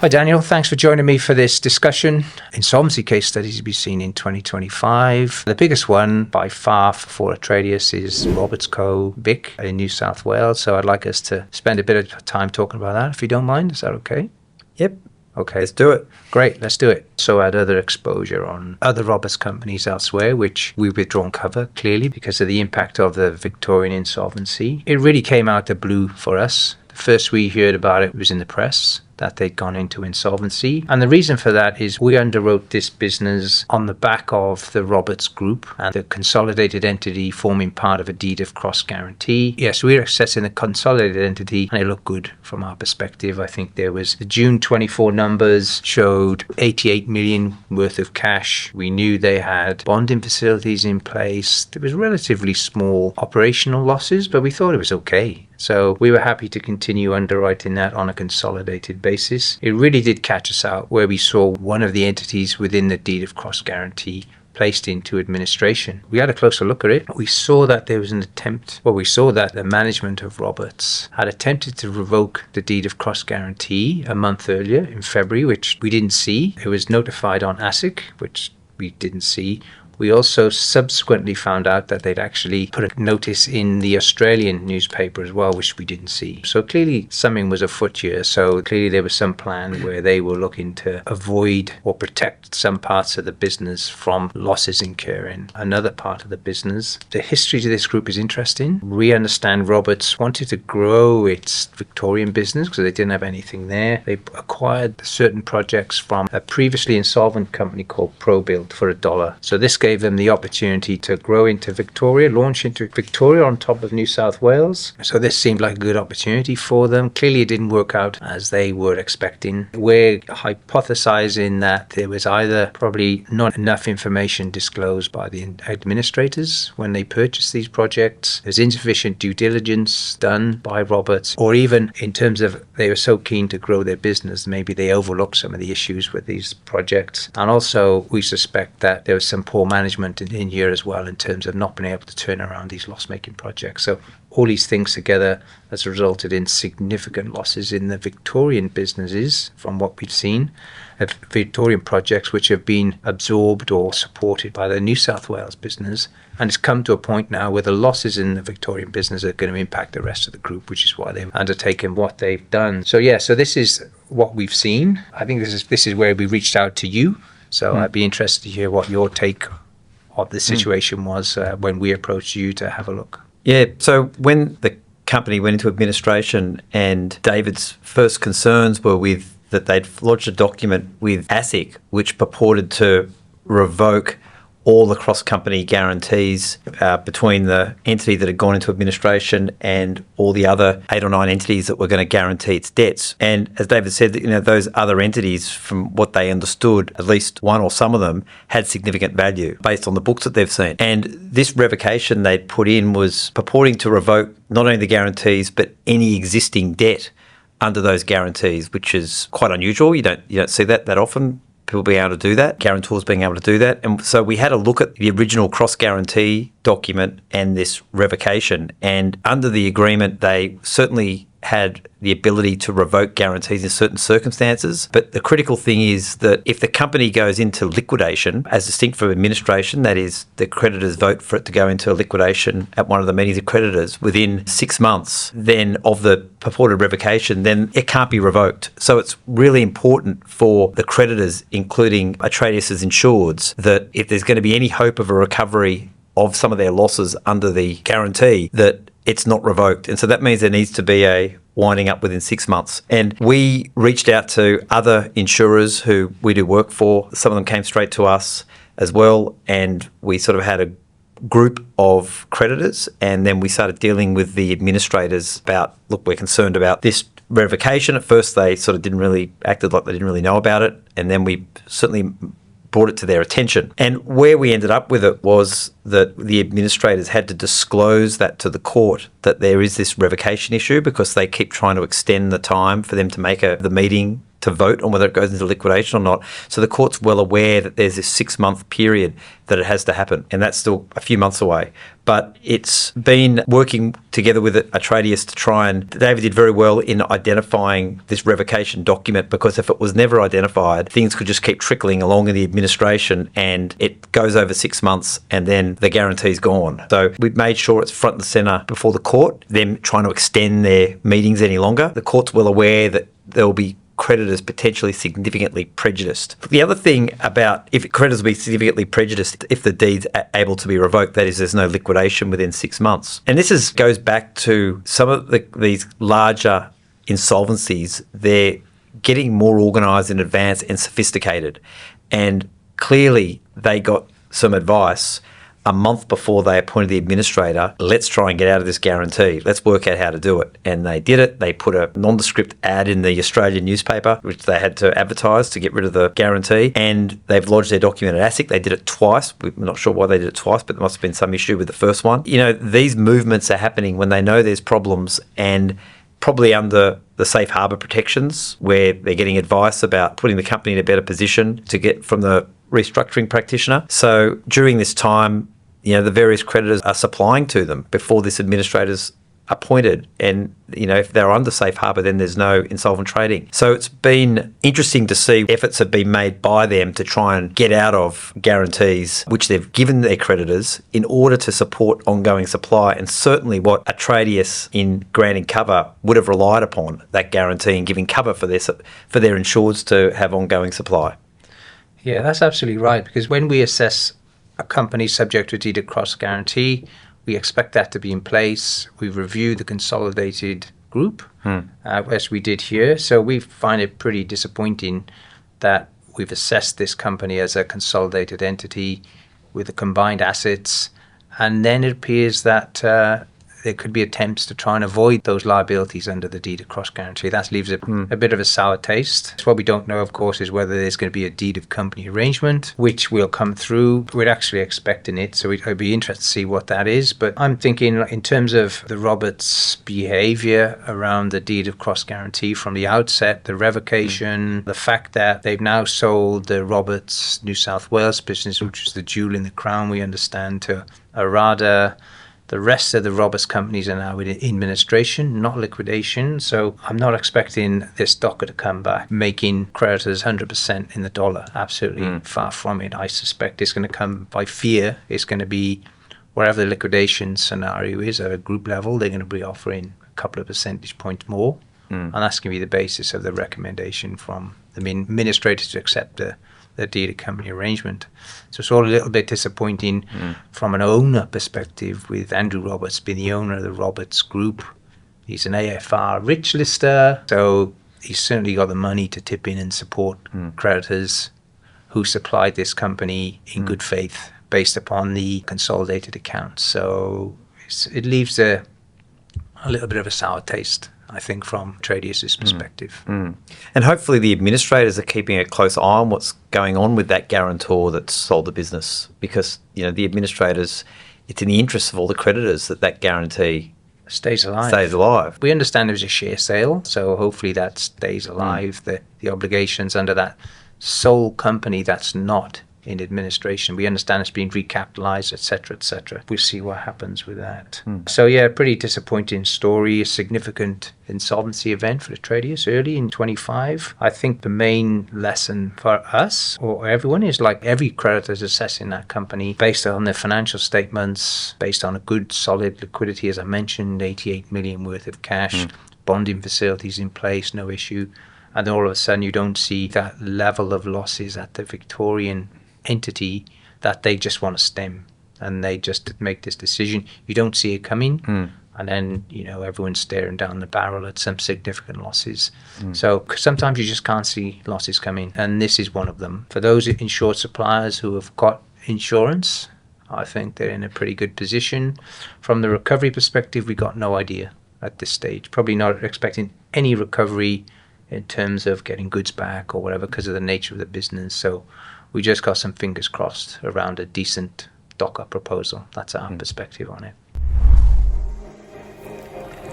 Hi Daniel, thanks for joining me for this discussion. Insolvency case studies to be seen in 2025. The biggest one by far for Atradius is Roberts Co. Vic in New South Wales. So I'd like us to spend a bit of time talking about that, if you don't mind. Is that okay? Yep. Okay. Let's do it. Great, let's do it. So I had other exposure on other Roberts companies elsewhere, which we withdrawn cover clearly because of the impact of the Victorian insolvency. It really came out the blue for us. The first we heard about it was in the press, that they'd gone into insolvency. And the reason for that is we underwrote this business on the back of the Roberts Group and the consolidated entity forming part of a deed of cross guarantee. Yes, we were assessing a consolidated entity and it looked good from our perspective. I think there was the June 24 numbers showed 88 million worth of cash. We knew they had bonding facilities in place. There was relatively small operational losses, but we thought it was okay. So we were happy to continue underwriting that on a consolidated basis. It really did catch us out where we saw one of the entities within the deed of cross guarantee placed into administration. We had a closer look at it. We saw that there was an attempt, we saw that the management of Roberts had attempted to revoke the deed of cross guarantee a month earlier in February, which we didn't see. It was notified on ASIC, which we didn't see. We also subsequently found out that they'd actually put a notice in the Australian newspaper as well, which we didn't see. So clearly something was afoot here. So clearly there was some plan where they were looking to avoid or protect some parts of the business from losses incurring another part of the business. The history to this group is interesting. We understand Roberts wanted to grow its Victorian business because they didn't have anything there. They acquired certain projects from a previously insolvent company called ProBuild for $1. So this gave them the opportunity to grow into Victoria, launch into Victoria on top of New South Wales. So this seemed like a good opportunity for them. Clearly it didn't work out as they were expecting. We're hypothesizing that there was either probably not enough information disclosed by the administrators when they purchased these projects. There's insufficient due diligence done by Roberts, or even in terms of they were so keen to grow their business, maybe they overlooked some of the issues with these projects. And also we suspect that there was some poor management in here as well in terms of not being able to turn around these loss-making projects. So all these things together has resulted in significant losses in the Victorian businesses from what we've seen, Victorian projects which have been absorbed or supported by the New South Wales business. And it's come to a point now where the losses in the Victorian business are going to impact the rest of the group, which is why they've undertaken what they've done. So so this is what we've seen. I think this is where we reached out to you. So I'd be interested to hear what your take of the situation was when we approached you to have a look. Yeah, so when the company went into administration and David's first concerns were with that they'd lodged a document with ASIC which purported to revoke all the cross-company guarantees between the entity that had gone into administration and all the other 8 or 9 entities that were going to guarantee its debts. And as David said, those other entities, from what they understood, at least one or some of them, had significant value based on the books that they've seen. And this revocation they'd put in was purporting to revoke not only the guarantees but any existing debt under those guarantees, which is quite unusual. You don't see that often. People being able to do that, guarantors being able to do that. And so we had a look at the original cross-guarantee document and this revocation. And under the agreement, they certainly had the ability to revoke guarantees in certain circumstances. But the critical thing is that if the company goes into liquidation, as distinct from administration, that is, the creditors vote for it to go into liquidation at one of the meetings of creditors within 6 months, then of the purported revocation, then it can't be revoked. So it's really important for the creditors, including Atradius' Insurers, that if there's going to be any hope of a recovery of some of their losses under the guarantee, that it's not revoked. And so that means there needs to be a winding up within 6 months. And we reached out to other insurers who we do work for. Some of them came straight to us as well. And we sort of had a group of creditors. And then we started dealing with the administrators about, look, we're concerned about this revocation. At first, they sort of acted like they didn't really know about it. And then we certainly brought it to their attention. And where we ended up with it was that the administrators had to disclose that to the court, that there is this revocation issue, because they keep trying to extend the time for them to make the meeting to vote on whether it goes into liquidation or not. So the court's well aware that there's this 6-month period that it has to happen, and that's still a few months away. But it's been working together with Atradius to try, and David did very well in identifying this revocation document, because if it was never identified, things could just keep trickling along in the administration, and it goes over 6 months and then the guarantee's gone. So we've made sure it's front and centre before the court, them trying to extend their meetings any longer. The court's well aware that there will be creditors potentially significantly prejudiced. The other thing about if creditors will be significantly prejudiced if the deed's able to be revoked, that is, there's no liquidation within 6 months. And this goes back to some of these larger insolvencies. They're getting more organised in advance and sophisticated. And clearly they got some advice a month before they appointed the administrator. Let's try and get out of this guarantee. Let's work out how to do it. And they did it. They put a nondescript ad in the Australian newspaper, which they had to advertise to get rid of the guarantee. And they've lodged their document at ASIC. They did it twice. We're not sure why they did it twice, but there must have been some issue with the first one. You know, these movements are happening when they know there's problems, and probably under the safe harbour protections, where they're getting advice about putting the company in a better position to get from the restructuring practitioner. So during this time, you know, the various creditors are supplying to them before this administrator's appointed. And, you know, if they're under safe harbour, then there's no insolvent trading. So it's been interesting to see efforts have been made by them to try and get out of guarantees which they've given their creditors in order to support ongoing supply. And certainly what Atradius in granting cover would have relied upon, that guarantee, and giving cover for their insureds to have ongoing supply. Yeah, that's absolutely right, because when we assess a company subject to a deed of cross guarantee, we expect that to be in place. We review the consolidated group, as we did here. So we find it pretty disappointing that we've assessed this company as a consolidated entity with the combined assets, and then it appears that there could be attempts to try and avoid those liabilities under the deed of cross guarantee. That leaves a bit of a sour taste. What we don't know, of course, is whether there's going to be a deed of company arrangement, which will come through. We're actually expecting it, so I'd be interested to see what that is. But I'm thinking in terms of the Roberts' behaviour around the deed of cross guarantee from the outset, the revocation, the fact that they've now sold the Roberts New South Wales business, which is the jewel in the crown, we understand, to Arada. The rest of the Roberts companies are now in administration, not liquidation. So I'm not expecting this docker to come back making creditors 100% in the dollar. Absolutely far from it. I suspect it's going to come by fear. It's going to be wherever the liquidation scenario is at a group level, they're going to be offering a couple of percentage points more. And that's going to be the basis of the recommendation from the administrators to accept the deed of company arrangement. So it's all a little bit disappointing from an owner perspective, with Andrew Roberts being the owner of the Roberts Group. He's an AFR rich lister, so he's certainly got the money to tip in and support creditors who supplied this company in good faith based upon the consolidated accounts. So it leaves a little bit of a sour taste, I think, from Atradius' perspective. And hopefully the administrators are keeping a close eye on what's going on with that guarantor that sold the business, because, you know, the administrators, it's in the interest of all the creditors that guarantee stays alive. We understand there's a share sale, so hopefully that stays alive. The obligations under that sole company that's not in administration, we understand it's been recapitalized, etc., etc. We'll see what happens with that. So yeah, pretty disappointing story. A significant insolvency event for Atradius early in 25. I think the main lesson for us or everyone is, like, every creditor is assessing that company based on their financial statements, based on a good solid liquidity, as I mentioned, 88 million worth of cash, bonding facilities in place, no issue. And then all of a sudden you don't see that level of losses at the Victorian entity that they just want to stem, and they just make this decision. You don't see it coming, and then, you know, everyone's staring down the barrel at some significant losses. So sometimes you just can't see losses coming, and this is one of them. For those insured suppliers who have got insurance, I think they're in a pretty good position. From the recovery perspective, we got no idea at this stage. Probably not expecting any recovery in terms of getting goods back or whatever because of the nature of the business. So we just got some fingers crossed around a decent docker proposal. That's our perspective on it.